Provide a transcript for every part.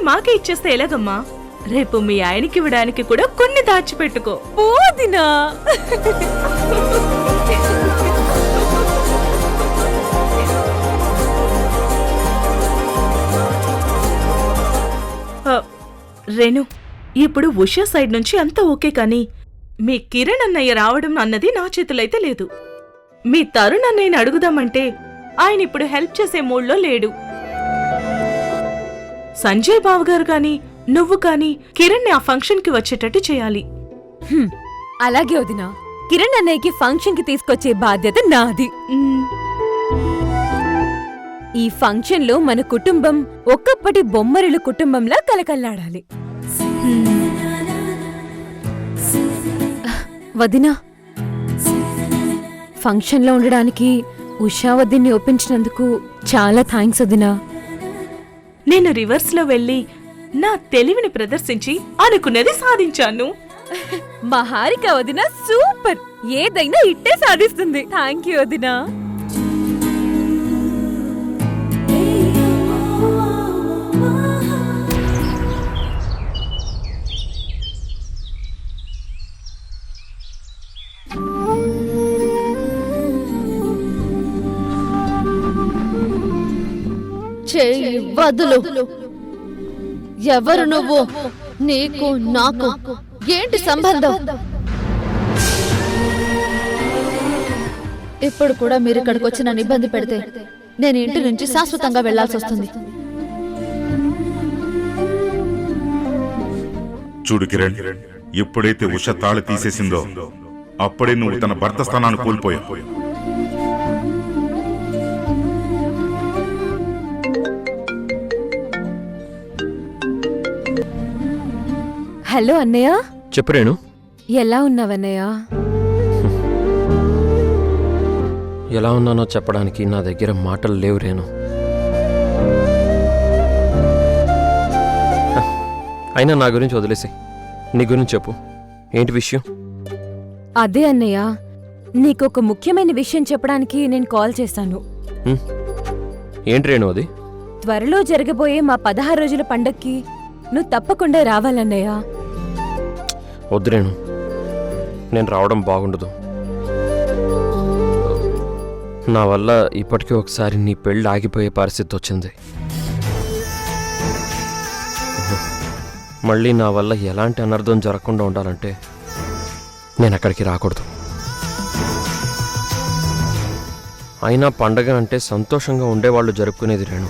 మాకే ఇచ్చేస్తే ఎలాగమ్మా? రేపు మీ ఆయనకి ఇవ్వడానికి కూడా కొన్ని దాచిపెట్టుకో. వదినా. రేణు, ఇప్పుడు ఉషా సైడ్ నుంచి అంతా ఓకే, కానీ మీ కిరణ్ అన్నయ్య రావడం అన్నది నా చేతులైతే లేదు. మీ తరుణ్ అన్నయ్యని అడుగుదామంటే ఆయన ఇప్పుడు హెల్ప్ చేసే మూడ్లో లేడు. సంజయ్ బావగారు కానీ నువ్వు కానీ కిరణ్ ని ఆ ఫంక్షన్ కి వచ్చేటట్టు చేయాలి. అలాగే వదినా, కిరణ్ అన్నయ్యకి ఫంక్షన్ కి తీసుకొచ్చే బాధ్యత నాది. ఈ ఫంక్షన్ లో మన కుటుంబం ఒక్కప్పటి బొమ్మరిలు కుటుంబంలా కలకల్లాడాలి. వదినా, ఫంక్షన్ లో ఉండడానికి ఉషా వదిన్ని ఒప్పించినందుకు చాలా థ్యాంక్స్ వదినా. నేను రివర్స్ లో వెళ్లి నా తెలివిని ప్రదర్శించి అనుకున్నది సాధించాను. మా హారిక వదినా సూపర్, ఏదైనా ఇట్టే సాధిస్తుంది. థ్యాంక్ యూ వదినా. వదులు. ఎవరు నువ్వు? నీకు నాకు ఏంటి సంబంధం? ఇప్పుడు కూడా మీరు ఇక్కడికి వచ్చి నన్ను ఇబ్బంది పెడితే నేను ఇంటి నుంచి శాశ్వతంగా వెళ్లాల్సి వస్తుంది. చూడు కిరణ్, ఎప్పుడైతే ఉష తాళి తీసేసిందో అప్పుడే నువ్వు తన భర్త స్థానాన్ని కోల్పోయావు. హలో అన్నయ్య. చెప్పు రేణు. ఎలా ఉన్నావన్నయ్య? ఎలా ఉన్నానో చెప్పడానికి నా దగ్గర మాటలు లేవు రేణు. అయినా నా గురించి వదిలేసి నీ గురించి చెప్పు. ఏంటి విషయం? అదే అన్నయ్య, నీకొక ముఖ్యమైన విషయం చెప్పడానికి నేను కాల్ చేశాను. ఏంటి రేణు అది? త్వరలో జరగబోయే మా 16 రోజుల పండక్కి నువ్వు తప్పకుండా రావాలన్నయ్య. వద్దు రేణు, నేను రావడం బాగుండదు. నా వల్ల ఇప్పటికీ ఒకసారి నీ పెళ్ళి ఆగిపోయే పరిస్థితి వచ్చింది. మళ్ళీ నా వల్ల ఎలాంటి అనర్థం జరగకుండా ఉండాలంటే నేను అక్కడికి రాకూడదు. అయినా పండగ అంటే సంతోషంగా ఉండేవాళ్ళు జరుపుకునేది రేణు.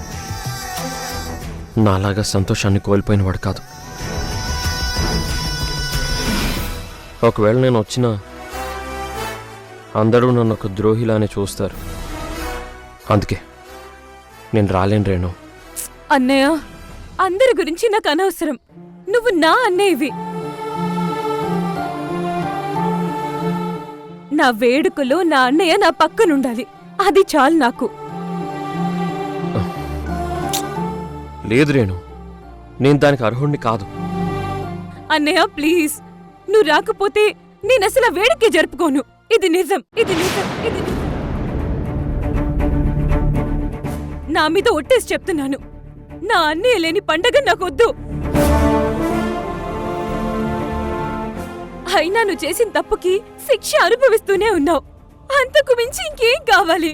నాలాగా సంతోషాన్ని కోల్పోయినవాడు కాదు. ఒకవేళ నేను వచ్చినా అందరూ నన్ను ఒక ద్రోహిలానే చూస్తారు. అందుకే నేను రాలేను రేణు. అన్నయ్య, అందరి గురించి నాకు అనవసరం. నువ్వు నా అన్నయ్యవి. నా వేడుకలో నా అన్నయ్య నా పక్కనుండాలి, అది చాలు నాకు. లేదు రేణు, నేను దానికి అర్హుణ్ణి కాదు. అన్నయ్య ప్లీజ్, నువ్వు రాకపోతే నేనసలు ఆ వేడుకే జరుపుకోను. ఇది నిజం, ఇది నిజం, ఇది నిజం. నా మీద ఒట్టేసి చెప్తున్నాను, నా అన్నయ్య లేని పండగ నాకొద్దు. అయినా నువ్వు చేసిన తప్పుకి శిక్ష అనుభవిస్తూనే ఉన్నావు. అంతకు మించి ఇంకేం కావాలి?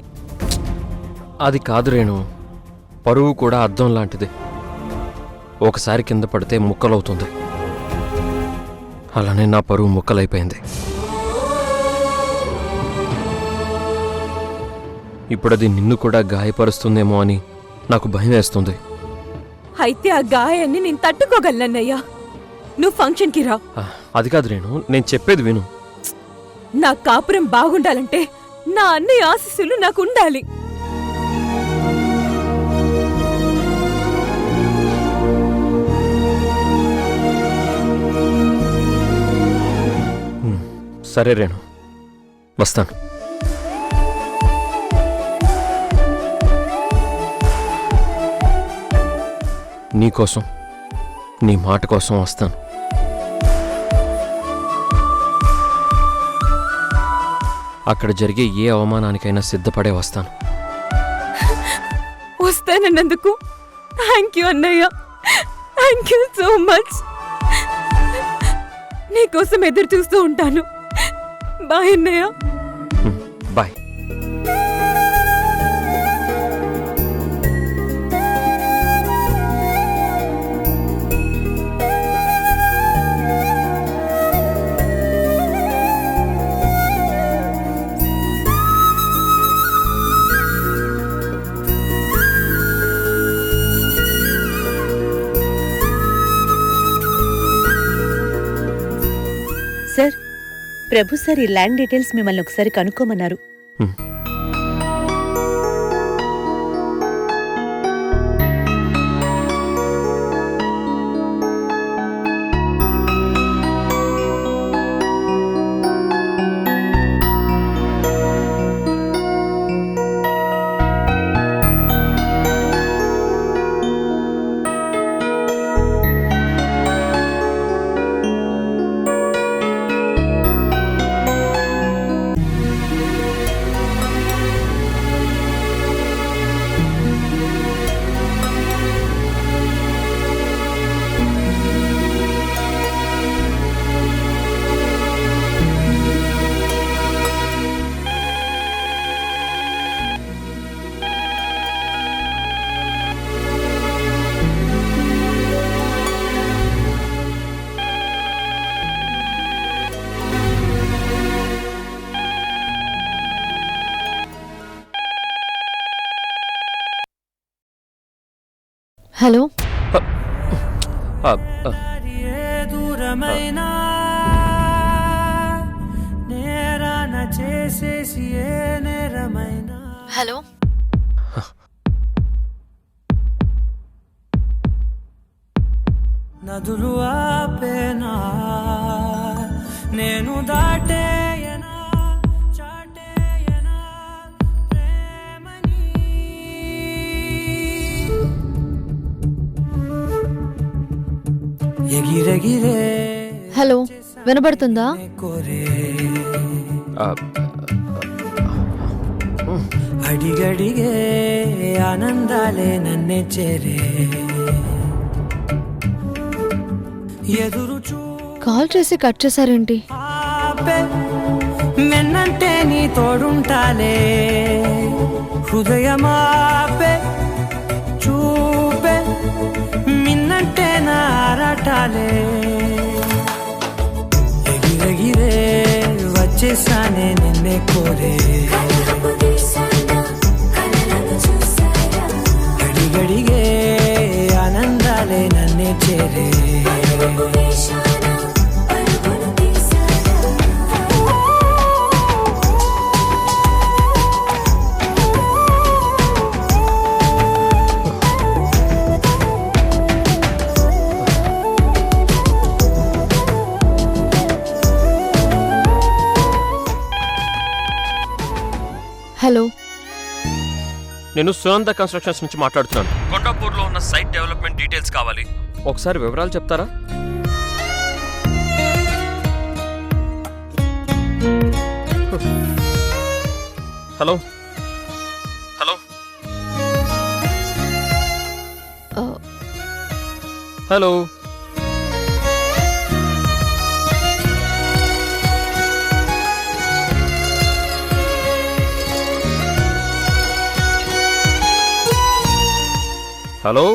అది కాదు రేణు, పరువు కూడా అద్దం లాంటిది. ఒకసారి కింద పడితే ముక్కలవుతుంది. అలానే నా పరువు ముక్కలైపోయింది. ఇప్పుడది నిన్ను కూడా గాయపరుస్తుందేమో అని నాకు భయం వేస్తుంది. అయితే ఆ గాయాన్ని నేను తట్టుకోగలనన్నయ్యా. నువ్వు ఫంక్షన్కి రా. అది కాదు రేణు, నేను చెప్పేది విను. నా కాపురం బాగుండాలంటే నా అన్నయ్య ఆశీస్సులు నాకు ఉండాలి. సరే రేణు, వస్తాను. నీకోసం, నీ మాట కోసం వస్తాను. అక్కడ జరిగే ఏ అవమానానికైనా సిద్ధపడే వస్తాను. వస్తానన్నందుకు థ్యాంక్ యూ అన్నయ్య, థ్యాంక్ యూ సో మచ్. నీకోసం ఎదురు చూస్తూ ఉంటాను. బాయ్ అన్నయ్య. బాయ్. సార్, ప్రభు సార్ ఈ ల్యాండ్ డీటెయిల్స్ మిమ్మల్ని ఒకసారి కనుక్కోమన్నారు. Hello, hello. నదులు ఆపేనా నేను దాటేయనా చాటేయనా ప్రేమని. ఎగిరెగిరే హలో, వినబడుతుందా? కోరే అడిగడిగే ఆనందాలే నన్నే చేరే. ఎదురు కాల్ చేసి కట్ చేశారేంటి? చూపే మెన్నంటే నీ తోడుంటాలే. హృదయమాపే చూపే మిన్నంటే నా ఆరాటాలే. ఎగిరెగిరే వచ్చేసానే నిన్నే కోరే. అడిగడిగే ఆనందాలే నన్నే చేరే. హలో, నేను సునంద కన్స్ట్రక్షన్స్ నుంచి మాట్లాడుతున్నాను. కొండాపూర్లో ఉన్న సైట్ డెవలప్మెంట్ డీటెయిల్స్ కావాలి. ఒకసారి వివరాలు చెప్తారా? Hello hello hello. Hello.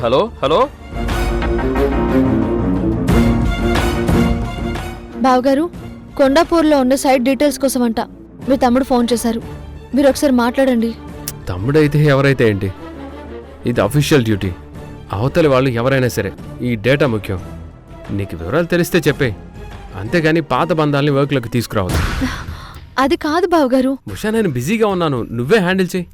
Hello hello. బావగారు, కొండాపూర్లో ఉన్న సైట్ డీటెయిల్స్ కోసం అంట మీ తమ్ముడు ఫోన్ చేశారు. మీరు ఒకసారి మాట్లాడండి. తమ్ముడైతే ఎవరైతే ఏంటి, ఇది అఫీషియల్ డ్యూటీ. అవతలి వాళ్ళు ఎవరైనా సరే ఈ డేటా ముఖ్యం. నీకు వివరాలు తెలిస్తే చెప్పే, అంతేగాని పాత బంధాలని వర్క్లోకి తీసుకురావద్దు. అది కాదు బావగారు. ఉషా, నేను బిజీగా ఉన్నాను, నువ్వే హ్యాండిల్ చేయి.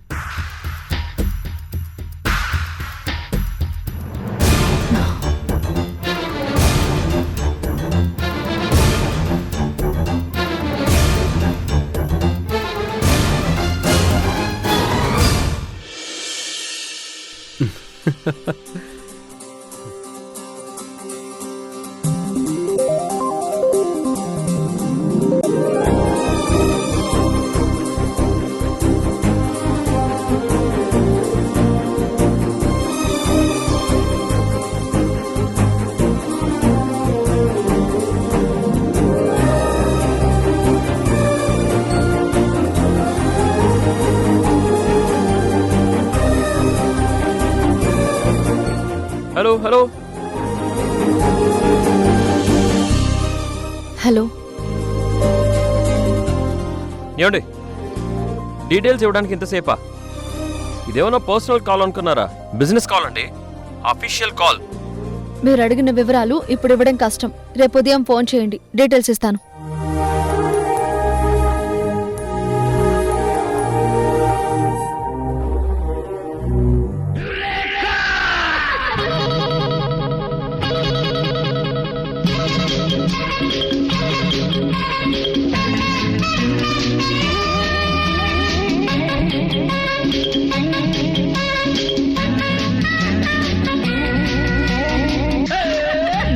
హలో హలో ఏమండి డీటెయిల్స్ ఇవ్వడానికి ఇంతసేపా? ఇదేమన్నా పర్సనల్ కాల్ అనుకున్నారా? బిజినెస్ కాల్ అండి, అఫీషియల్ కాల్. మీరు అడిగిన వివరాలు ఇప్పుడు ఇవ్వడం కష్టం. రేపు ఉదయం ఫోన్ చేయండి, డీటెయిల్స్ ఇస్తాను.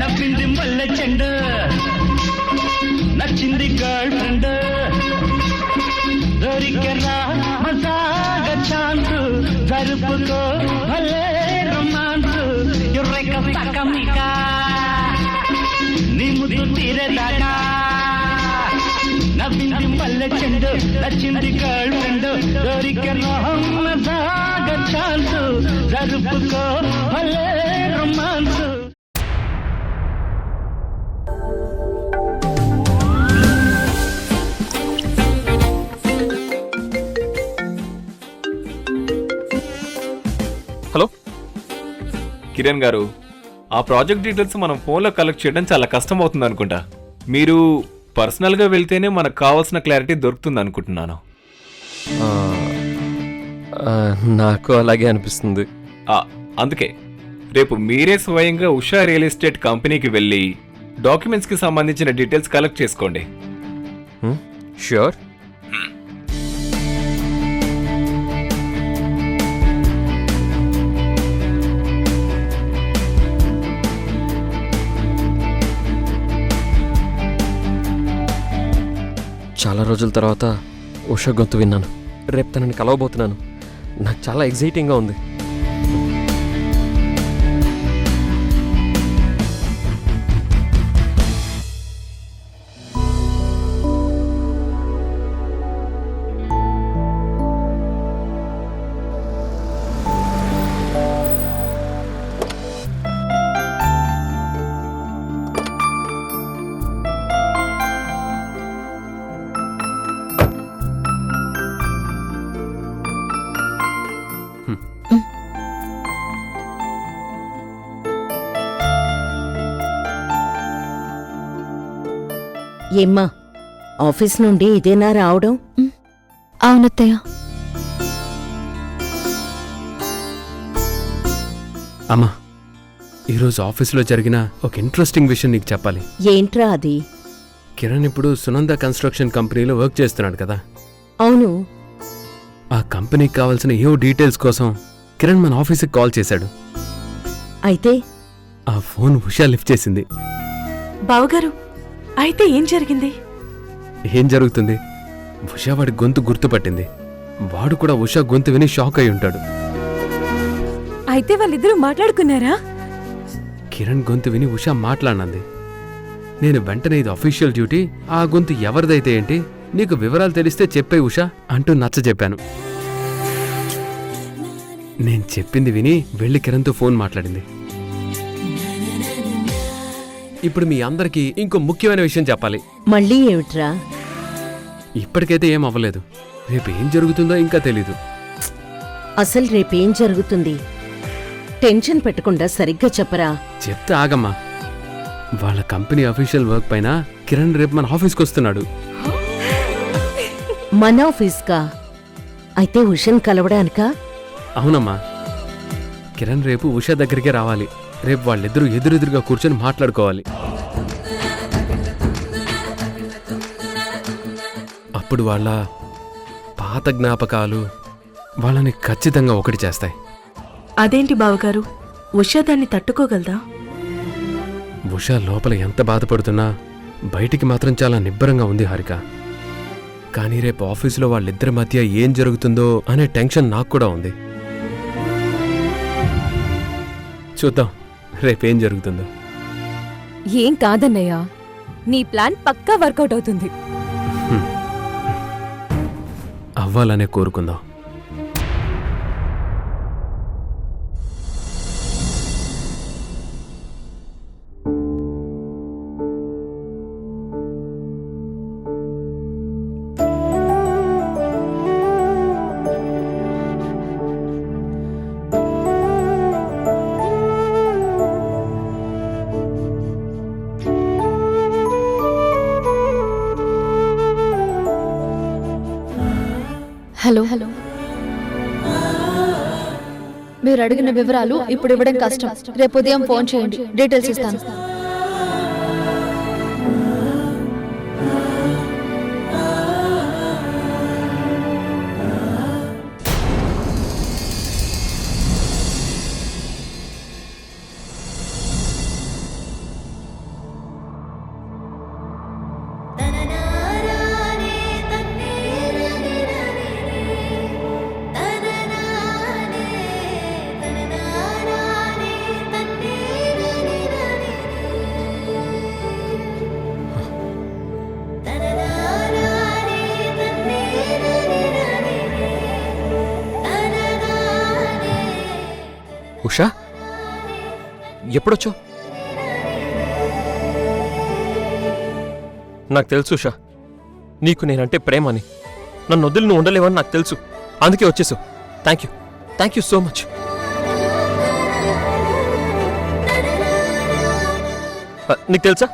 నవ్వింది మల్లె చెండు, నచ్చింది గర్ల్ ఫ్రెండ్, దొరికెరా మజాగ ఛాన్స్, జరుపుకో భలే రొమాన్స్, యుర్రెక సకమిక నీ ముద్దు తీరేదాకా. నవ్వింది మల్లె చెండు, నచ్చింది గర్ల్ ఫ్రెండ్, దొరికెరా మజాగ ఛాన్స్, జరుపుకో భలే రొమాన్స్. హలో కిరణ్ గారు, ఆ ప్రాజెక్ట్ డీటెయిల్స్ మనం ఫోన్లో కలెక్ట్ చేయడం చాలా కష్టం అవుతుంది అనుకుంటా. మీరు పర్సనల్గా వెళ్తేనే మనకు కావాల్సిన క్లారిటీ దొరుకుతుంది అనుకుంటున్నాను. నాకు అలాగే అనిపిస్తుంది. అందుకే రేపు మీరే స్వయంగా ఉషా రియల్ ఎస్టేట్ కంపెనీకి వెళ్ళి డాక్యుమెంట్స్కి సంబంధించిన డీటెయిల్స్ కలెక్ట్ చేసుకోండి. ష్యూర్. చాలా రోజుల తర్వాత ఉషా గొంతు విన్నాను. రేపు తనని కలవబోతున్నాను. నాకు చాలా ఎగ్జైటింగ్గా ఉంది. ఏమ్మా, ఆఫీస్ నుండి ఇదేనా రావడం? అవునత్తయ్య. అమ్మా, ఈరోజు ఆఫీసులో జరిగిన ఒక ఇంట్రెస్టింగ్ విషయం నీకు చెప్పాలి. ఏంట్రా అది? కిరణ్ ఇప్పుడు సునంద కన్స్ట్రక్షన్ కంపెనీలో వర్క్ చేస్తున్నాడు కదా. అవును. ఆ కంపెనీకి కావాల్సిన ఏవో డీటెయిల్స్ కోసం కిరణ్ మన ఆఫీస్కి కాల్ చేశాడు. అయితే ఆ ఫోన్ ఉషా లిఫ్ట్ చేసింది. బావగారు, అయితే ఏం జరిగింది? ఏం జరుగుతుంది? ఉషా వాడి గొంతు గుర్తుపట్టింది. వాడు కూడా ఉషా గొంతు విని షాక్ అయి ఉంటాడు. అయితే వాళ్ళిద్దరూ మాట్లాడుకున్నారా? కిరణ్ గొంతు విని ఉషా మాట్లాడినంది. నేను వెంటనే ఇది అఫీషియల్ డ్యూటీ, ఆ గొంతు ఎవరిదైతే ఏంటి, నీకు వివరాలు తెలిస్తే చెప్పే ఉషా అంటూ నచ్చజెప్పాను. నేను చెప్పింది విని వెళ్ళి కిరణ్తో ఫోన్ మాట్లాడింది. ఇప్పుడు మీ అందరికీ ఇంకో ముఖ్యమైన విషయం చెప్పాలి. మళ్ళీ ఏమిట్రా? ఇప్పటికైతే ఏం అవ్వలేదు. రేపు ఏం జరుగుతుందో ఇంకా తెలీదు. అసలు రేపేం జరుగుతుంది? టెన్షన్ పెట్టకుండా సరిగ్గా చెప్పరా. చెప్తే ఆగమ్మా. వాళ్ళ కంపెనీ అఫీషియల్ వర్క్ పైన కిరణ్ రేపు మన ఆఫీస్కి వస్తున్నాడు. మన ఆఫీస్కా? అయితే ఉషను కలవడానికా? అవునమ్మా. కిరణ్ రేపు ఉషా దగ్గరికే రావాలి. రేపు వాళ్ళిద్దరూ ఎదురెదురుగా కూర్చొని మాట్లాడుకోవాలి. అప్పుడు వాళ్ళ పాత జ్ఞాపకాలు వాళ్ళని ఖచ్చితంగా ఒకటి చేస్తాయి. అదేంటి బావగారు, ఉషా దాన్ని తట్టుకోగలదా? ఉషా లోపల ఎంత బాధపడుతున్నా బయటికి మాత్రం చాలా నిబ్బరంగా ఉంది హారిక. కానీ రేపు ఆఫీసులో వాళ్ళిద్దరి మధ్య ఏం జరుగుతుందో అనే టెన్షన్ నాకు కూడా ఉంది. చూద్దాం రేపేం జరుగుతుందో. ఏం కాదన్నయ్య, నీ ప్లాన్ పక్కా వర్కౌట్ అవుతుంది. అవ్వాలనే కోరుకుందాం. హలో మీరు అడిగిన వివరాలు ఇప్పుడు ఇవ్వడం కష్టం. రేపు ఉదయం ఫోన్ చేయండి, డీటెయిల్స్ ఇస్తాను. ఉషా, ఎప్పుడొచ్చావు? నాకు తెలుసు ఉషా, నీకు నేనంటే ప్రేమని. నన్ను వదిలి నువ్వు ఉండలేవని నాకు తెలుసు, అందుకే వచ్చేసావు. Thank you so much. నీకు తెలుసా,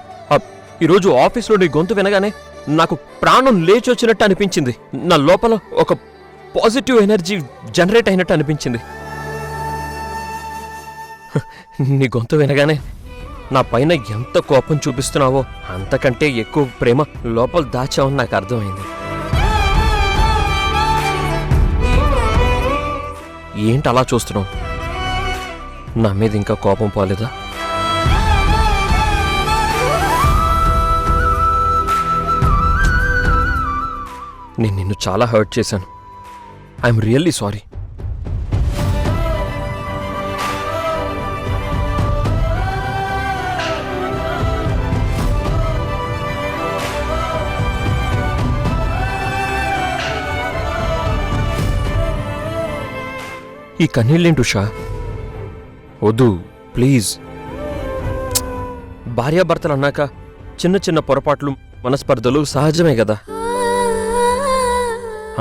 ఈరోజు ఆఫీస్లో నీ గొంతు వినగానే నాకు ప్రాణం లేచి వచ్చినట్టు అనిపించింది. నా లోపల ఒక పాజిటివ్ ఎనర్జీ జనరేట్ అయినట్టు అనిపించింది. నీ గొంతు వినగానే నా పైన ఎంత కోపం చూపిస్తున్నావో అంతకంటే ఎక్కువ ప్రేమ లోపల దాచావని నాకు అర్థమైంది. ఏంటి అలా చూస్తున్నావు? నా మీద ఇంకా కోపం పోలేదా? నేను నిన్ను చాలా హర్ట్ చేశాను. I'm really sorry. ఈ కన్నీళ్ళేంటి ఉషా? వద్దు ప్లీజ్. భార్యాభర్తలు అన్నాక చిన్న చిన్న పొరపాట్లు, మనస్పర్ధలు సహజమే కదా.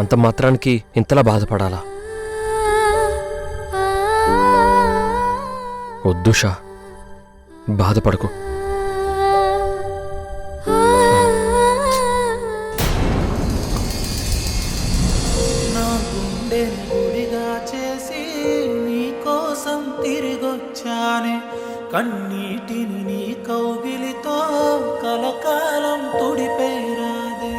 అంత మాత్రానికి ఇంతలా బాధపడాలా? వద్దు ఉషా, బాధపడకు. కన్నీటిని నీ కౌగిలితో కలకాలం తుడిపేరాదే.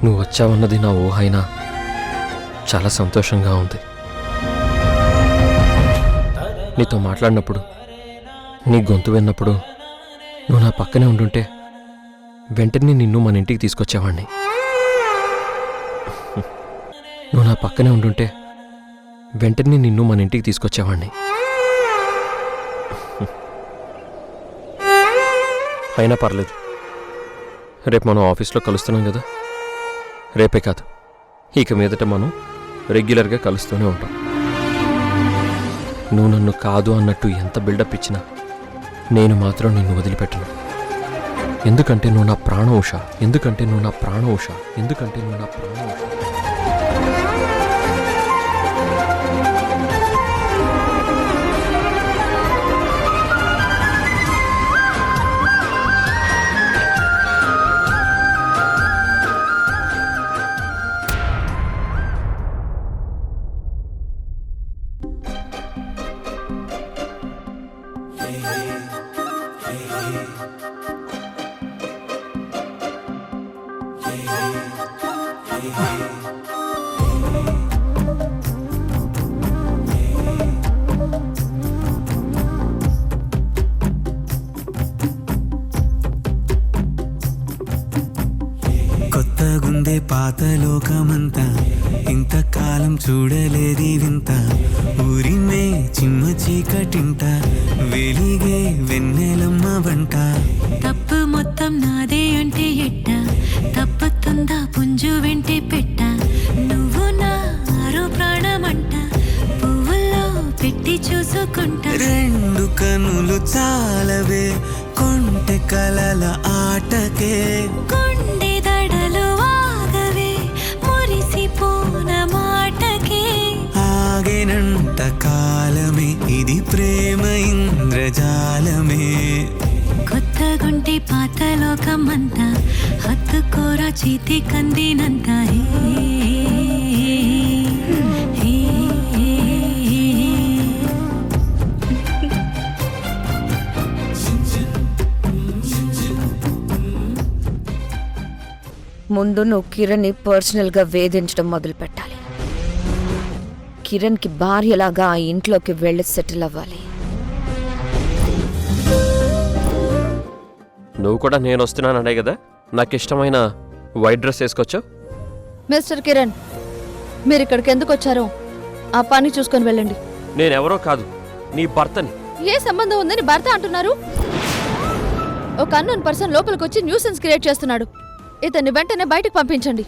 నువ్వు వచ్చావన్నది నా ఊహైనా చాలా సంతోషంగా ఉంది. నీతో మాట్లాడినప్పుడు, నీ గొంతు విన్నప్పుడు నువ్వు నా పక్కనే ఉండుంటే వెంటనే నిన్ను మన ఇంటికి తీసుకొచ్చేవాడిని. నువ్వు నా పక్కనే ఉండుంటే వెంటనే నిన్ను మన ఇంటికి తీసుకొచ్చేవాడిని. అయినా పర్లేదు, రేపు మనం ఆఫీస్లో కలుస్తున్నాం కదా. రేపే కాదు, ఇక మీదట మనం రెగ్యులర్గా కలుస్తూనే ఉంటాం. నువ్వు నన్ను కాదు అన్నట్టు ఎంత బిల్డప్ ఇచ్చినా నేను మాత్రం నిన్ను వదిలిపెట్టను. ఎందుకంటే నువ్వు నా ప్రాణం ఉషా. ఎందుకంటే నువ్వు నా ప్రాణం ఉషా. ఎందుకంటే నువ్వు నా ప్రాణం ఉషా. కొత్తగుందే పాత లోకమంతా, ఇంతకాలం చూడలేది వింత. ఊరినే చిమ్మ చీకటింట వెలిగే వెన్నెలమ్మ వంట. తప్పు మొత్తం నాదే అంటే ఎట్ట, తప్పుతుందా పుంజు వెంటే పెట్ట. నువ్వు నా ఆరో ప్రాణమంట, పువ్వుల్లో పెట్టి చూసుకుంటా. రెండు కనులు చాలవే కొంటె కలల ఆటకే. కొండే ఇంతకాలమే ఇది ప్రేమ ఇంద్రజాలమే. కొత్తగుంటే పాత లోకమంతా హత్తుకోరా చేతి కందినంతా ముందు నువ్వు కిరణ్ని పర్సనల్గా వేధించడం మొదలు పెట్టాలి. కిరణ్కి భార్యలాగా ఆ ఇంట్లోకి వెళ్ళి సెటిల్ అవ్వాలి. నువ్వు కూడా నేను వస్తున్నాననే కదా నాకు ఇష్టమైన వైట్ డ్రెస్ వేసుకొచ్చావు. మిస్టర్ కిరణ్, మీరు ఇక్కడికి ఎందుకు వచ్చారో ఆ పని చూసుకొని వెళ్ళండి. నేనెవరో కాదు, నీ భర్తని. ఏ సంబంధం ఉందని భర్త అంటున్నారు? ఒక అన్నోన్ పర్సన్ లోపలికి వచ్చి న్యూసెన్స్ క్రియేట్ చేస్తున్నాడు. ఇతన్ని వెంటనే బయటకు పంపించండి.